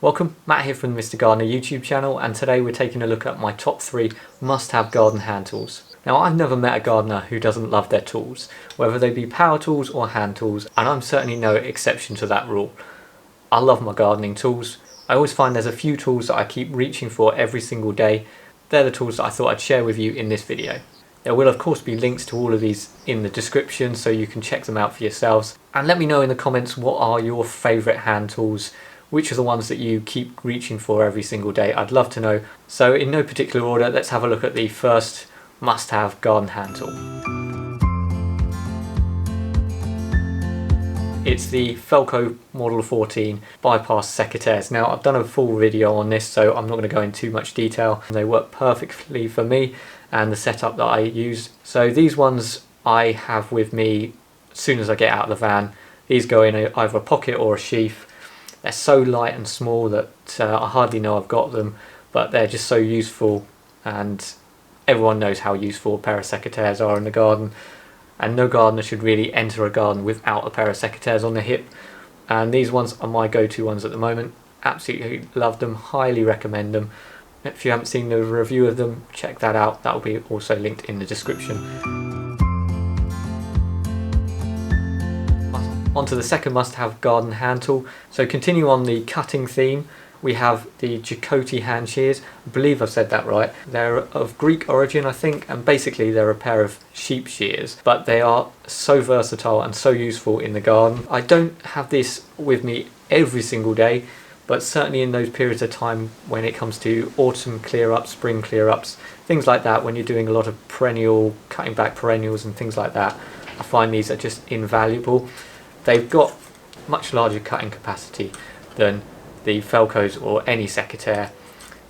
Welcome, Matt here from the Mr. Gardener YouTube channel, and today we're taking a look at my top 3 must-have garden hand tools. Now, I've never met a gardener who doesn't love their tools, whether they be power tools or hand tools, and I'm certainly no exception to that rule. I love my gardening tools. I always find there's a few tools that I keep reaching for every single day. They're the tools that I thought I'd share with you in this video. There will of course be links to all of these in the description so you can check them out for yourselves. And let me know in the comments what are your favourite hand tools, which are the ones that you keep reaching for every single day. I'd love to know. So in no particular order, let's have a look at the first must-have garden hand tool. It's the Felco Model 14 Bypass Secateurs. Now, I've done a full video on this, so I'm not going to go into too much detail. They work perfectly for me and the setup that I use. So these ones I have with me as soon as I get out of the van. These go in either a pocket or a sheath. They're so light and small that I hardly know I've got them, but they're just so useful, and everyone knows how useful a pair of secateurs are in the garden, and no gardener should really enter a garden without a pair of secateurs on the hip. And these ones are my go-to ones at the moment. Absolutely love them, highly recommend them. If you haven't seen the review of them, check that out. That will be also linked in the description. On to the second must-have garden hand tool. So continue on the cutting theme, we have the Jakoti hand shears. I believe I've said that right. They're of Greek origin, I think, and basically they're a pair of sheep shears, but they are so versatile and so useful in the garden. I don't have this with me every single day, but certainly in those periods of time when it comes to autumn clear-ups, spring clear-ups, things like that, when you're doing a lot of perennial, cutting back perennials and things like that, I find these are just invaluable. They've got much larger cutting capacity than the Felcos or any secateur,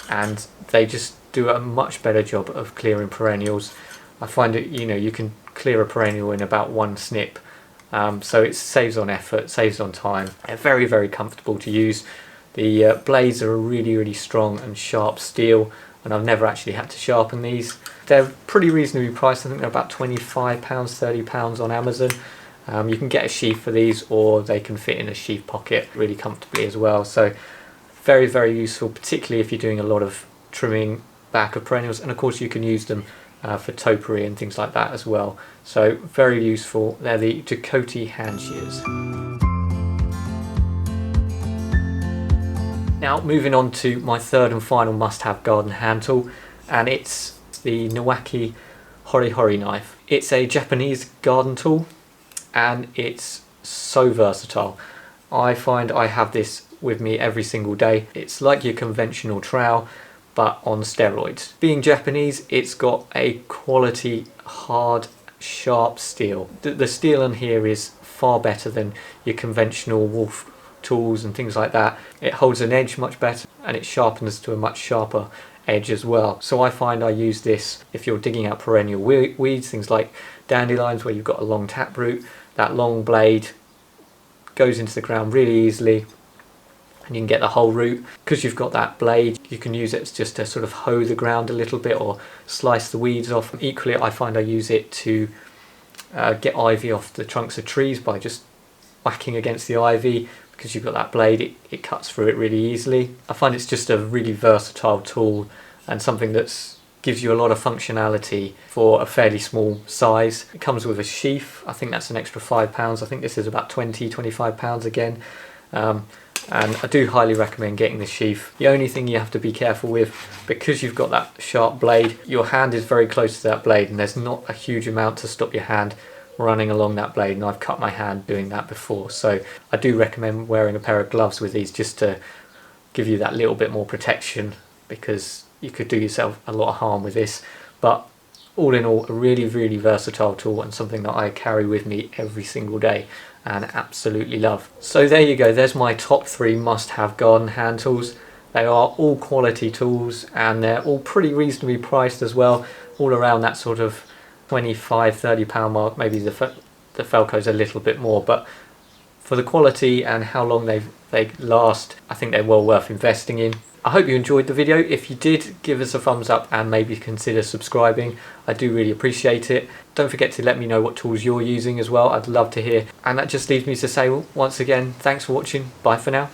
and they just do a much better job of clearing perennials. I find it, you can clear a perennial in about one snip, so it saves on effort, saves on time. They're very, very comfortable to use. The blades are a really, really strong and sharp steel, and I've never actually had to sharpen these. They're pretty reasonably priced. I think they're about £25, £30 on Amazon. You can get a sheath for these, or they can fit in a sheath pocket really comfortably as well. So very, very useful, particularly if you're doing a lot of trimming back of perennials, and of course you can use them for topiary and things like that as well. So very useful. They're the Jakoti hand shears. Now moving on to my third and final must-have garden hand tool, and it's the Niwaki hori knife. It's a Japanese garden tool, and it's so versatile. I find I have this with me every single day. It's like your conventional trowel, but on steroids. Being Japanese, it's got a quality, hard, sharp steel. The steel on here is far better than your conventional wolf tools and things like that. It holds an edge much better, and it sharpens to a much sharper edge as well. So I find I use this if you're digging out perennial weeds, things like dandelions where you've got a long taproot. That long blade goes into the ground really easily, and you can get the whole root. Because you've got that blade, you can use it just to sort of hoe the ground a little bit or slice the weeds off. Equally, I find I use it to get ivy off the trunks of trees by just whacking against the ivy. Because you've got that blade, it cuts through it really easily. I find it's just a really versatile tool, and something that gives you a lot of functionality for a fairly small size. It comes with a sheath. I think that's an extra £5. I think this is about £25 again. And I do highly recommend getting the sheath. The only thing you have to be careful with, because you've got that sharp blade, your hand is very close to that blade, and there's not a huge amount to stop your hand running along that blade, and I've cut my hand doing that before. So I do recommend wearing a pair of gloves with these, just to give you that little bit more protection, because you could do yourself a lot of harm with this. But all in all, a really, really versatile tool, and something that I carry with me every single day and absolutely love. So there you go, there's my top 3 must-have garden hand tools. They are all quality tools, and they're all pretty reasonably priced as well, all around that sort of £25–30 mark. Maybe the Felco's a little bit more, but for the quality and how long they last, I think they're well worth investing in. I hope you enjoyed the video. If you did, give us a thumbs up and maybe consider subscribing. I do really appreciate it. Don't forget to let me know what tools you're using as well. I'd love to hear. And that just leaves me to say, well, once again, thanks for watching. Bye for now.